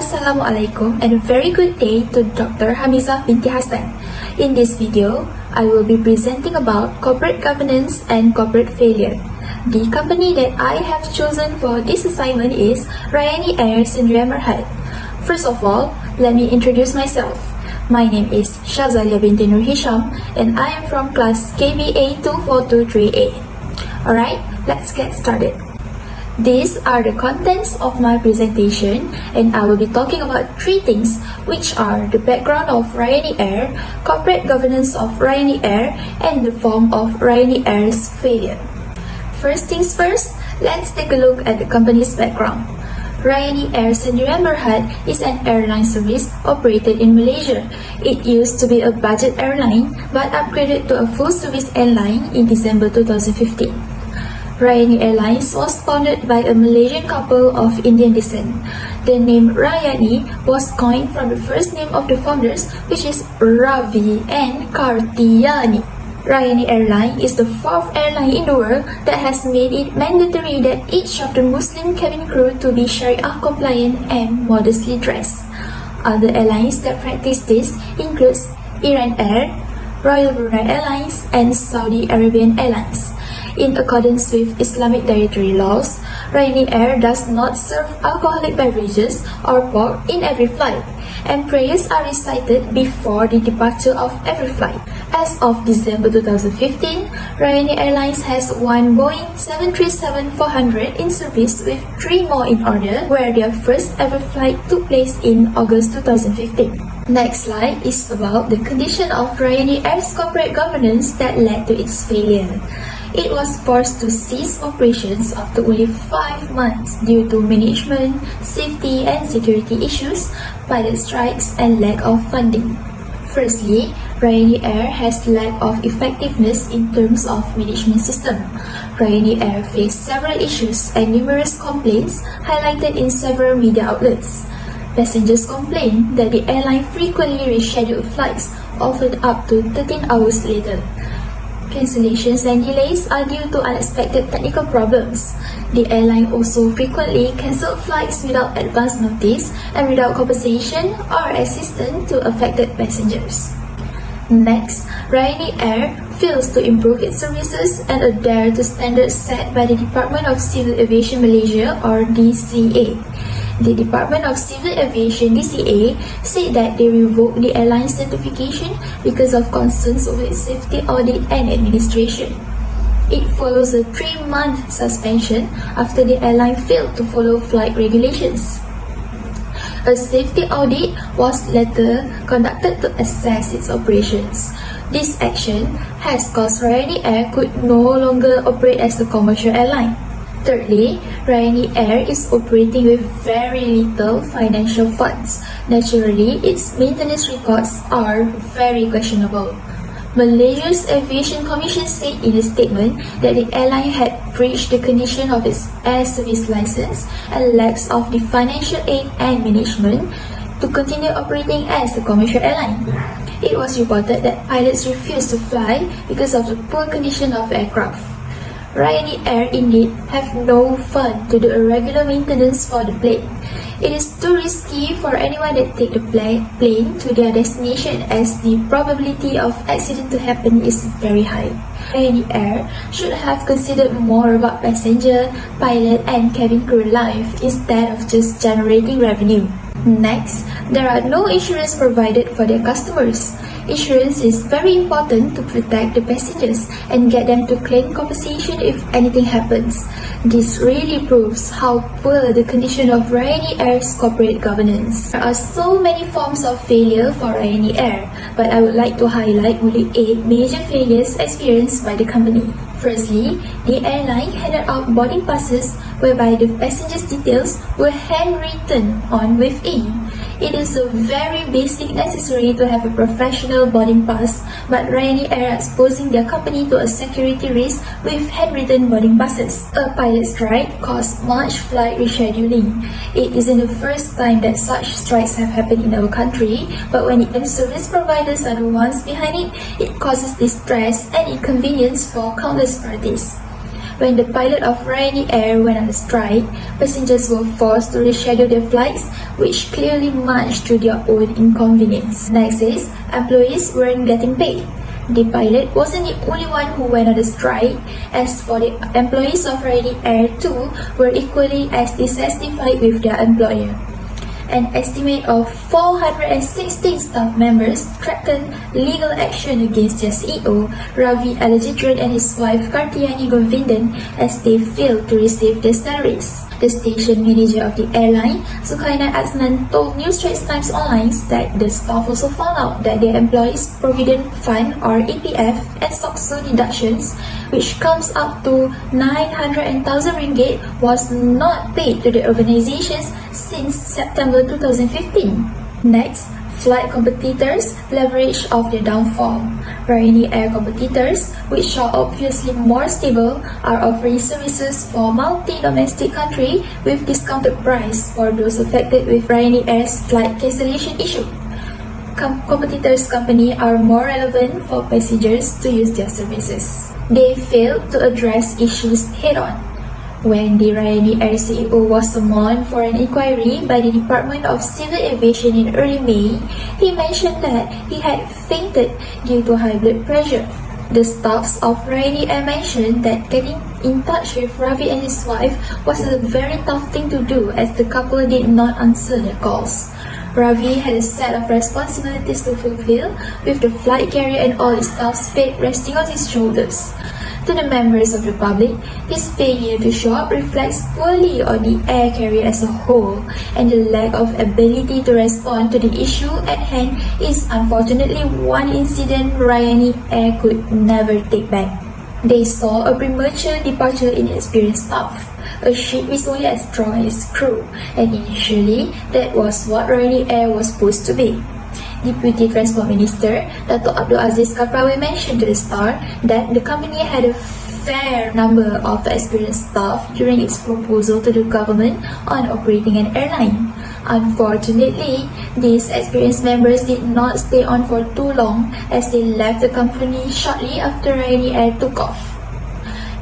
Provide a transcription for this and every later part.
Assalamualaikum and a very good day to Dr. Hamizah binti Hassan. In this video, I will be presenting about corporate governance and corporate failure. The company that I have chosen for this assignment is Ryanair Sdn Bhd. First of all, let me introduce myself. My name is Shazalia binti Nur Hisham and I am from class KBA 2423A. Alright, let's get started. These are the contents of my presentation and I will be talking about three things, which are the background of Ryanair, corporate governance of Ryanair, and the form of Ryanair's failure. First things first, let's take a look at the company's background. Ryanair Sdn Bhd is an airline service operated in Malaysia. It used to be a budget airline but upgraded to a full-service airline in December 2015. Ryanair Airlines was founded by a Malaysian couple of Indian descent. The name Ryani was coined from the first name of the founders, which is Ravi and Kartiyani. Ryanair Airline is the fourth airline in the world that has made it mandatory that each of the Muslim cabin crew to be Sharia compliant and modestly dressed. Other airlines that practice this includes Iran Air, Royal Brunei Airlines, and Saudi Arabian Airlines. In accordance with Islamic dietary laws, Ryanair does not serve alcoholic beverages or pork in every flight, and prayers are recited before the departure of every flight. As of December 2015, Ryanair Airlines has one Boeing 737-400 in service with 3 more in order, where their first ever flight took place in August 2015. Next slide is about the condition of Ryanair's corporate governance that led to its failure. It was forced to cease operations after only 5 months due to management, safety and security issues, pilot strikes, and lack of funding. Firstly, Ryanair has lack of effectiveness in terms of management system. Ryanair faced several issues and numerous complaints highlighted in several media outlets. Passengers complained that the airline frequently rescheduled flights, often up to 13 hours later. Cancellations and delays are due to unexpected technical problems. The airline also frequently cancelled flights without advance notice and without compensation or assistance to affected passengers. Next, Ryanair fails to improve its services and adhere to standards set by the Department of Civil Aviation Malaysia or DCA. The Department of Civil Aviation DCA said that they revoked the airline certification because of concerns over its safety audit and administration. It follows a 3-month suspension after the airline failed to follow flight regulations. A safety audit was later conducted to assess its operations. This action has caused Ryanair could no longer operate as a commercial airline. Thirdly, Ryanair is operating with very little financial funds. Naturally, its maintenance records are very questionable. Malaysia's Aviation Commission said in a statement that the airline had breached the condition of its air service license and lacks of the financial aid and management to continue operating as a commercial airline. It was reported that pilots refused to fly because of the poor condition of aircraft. Ryanair indeed have no fund to do a regular maintenance for the plane. It is too risky for anyone that take the plane to their destination as the probability of accident to happen is very high. Ryanair should have considered more about passenger, pilot and cabin crew life instead of just generating revenue. Next, there are no insurance provided for their customers. Insurance is very important to protect the passengers and get them to claim compensation if anything happens. This really proves how poor the condition of Ryanair's corporate governance. There are so many forms of failure for Ryanair, but I would like to highlight only 8 major failures experienced by the company. Firstly, the airline handed out boarding passes whereby the passengers' details were handwritten on with ink. It is a very basic necessary to have a professional boarding pass, but Ryanair is exposing their company to a security risk with handwritten boarding passes. A pilot strike caused much flight rescheduling. It isn't the first time that such strikes have happened in our country, but when the service providers are the ones behind it, it causes distress and inconvenience for countless parties. When the pilot of Ryanair went on a strike, passengers were forced to reschedule their flights, which clearly much to their own inconvenience. Next is, employees weren't getting paid. The pilot wasn't the only one who went on the strike, as for the employees of Ryanair Air too were equally as dissatisfied with their employer. An estimate of 416 staff members threatened legal action against their CEO, Ravi Alajidran, and his wife Kartiyani Govindan as they failed to receive their salaries. The station manager of the airline, Sukaina Asnan, told News Straits Times Online that the staff also found out that their employees' provident fund or EPF and SOCSO deductions, which comes up to 900,000 ringgit, was not paid to the organizations since September 2015. Next, flight competitors leverage off their downfall. Ryanair Air competitors, which are obviously more stable, are offering services for multi-domestic country with discounted price for those affected with Ryanair Air's flight cancellation issue. Competitors' companies are more relevant for passengers to use their services. They failed to address issues head-on. When the Ryanair Air CEO was summoned for an inquiry by the Department of Civil Aviation in early May, he mentioned that he had fainted due to high blood pressure. The staffs of Ryanair Air mentioned that getting in touch with Ravi and his wife was a very tough thing to do, as the couple did not answer their calls. Ravi had a set of responsibilities to fulfill, with the flight carrier and all its staff's fate resting on his shoulders. To the members of the public, his failure to show up reflects poorly on the air carrier as a whole, and the lack of ability to respond to the issue at hand is unfortunately one incident Ryanair Air could never take back. They saw a premature departure in experienced staff. A ship is only as strong as its crew, and initially that was what Ryanair Air was supposed to be. Deputy Transport Minister Dato' Abdul Aziz Kaprawi mentioned to the Star that the company had a fair number of experienced staff during its proposal to the government on operating an airline. Unfortunately, these experienced members did not stay on for too long, as they left the company shortly after Ryanair Air took off.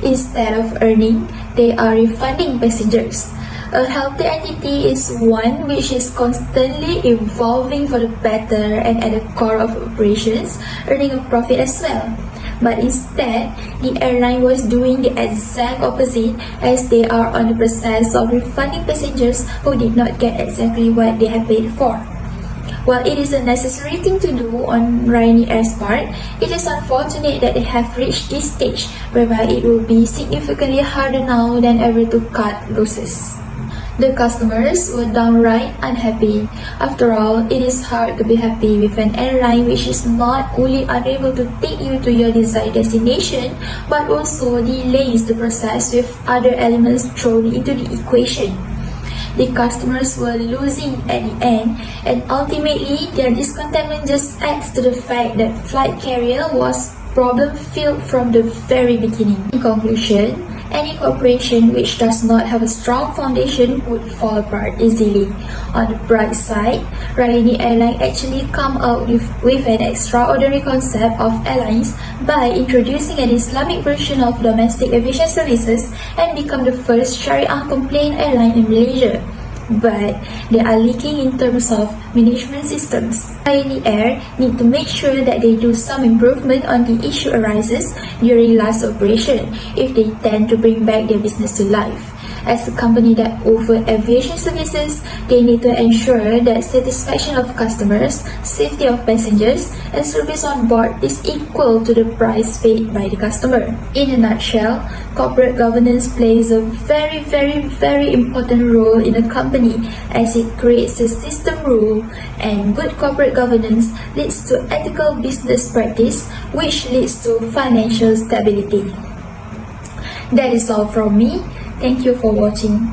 Instead of earning, they are refunding passengers. A healthy entity is one which is constantly evolving for the better and at the core of operations, earning a profit as well. But instead, the airline was doing the exact opposite, as they are on the process of refunding passengers who did not get exactly what they had paid for. While it is a necessary thing to do on Ryanair Air's part, it is unfortunate that they have reached this stage whereby it will be significantly harder now than ever to cut losses. The customers were downright unhappy. After all, it is hard to be happy with an airline which is not only unable to take you to your desired destination, but also delays the process with other elements thrown into the equation. The customers were losing at the end, and ultimately their discontentment just adds to the fact that flight carrier was problem-filled from the very beginning. In conclusion, any corporation which does not have a strong foundation would fall apart easily. On the bright side, Ryanair Airline actually come out with an extraordinary concept of airlines by introducing an Islamic version of domestic aviation services and become the first Sharia-compliant airline in Malaysia. But they are leaking in terms of management systems. Ryanair Air need to make sure that they do some improvement on the issue arises during last operation if they tend to bring back their business to life. As a company that offers aviation services, they need to ensure that satisfaction of customers, safety of passengers, and service on board is equal to the price paid by the customer. In a nutshell, corporate governance plays a very important role in a company, as it creates a system rule, and good corporate governance leads to ethical business practice, which leads to financial stability. That is all from me. Thank you for watching.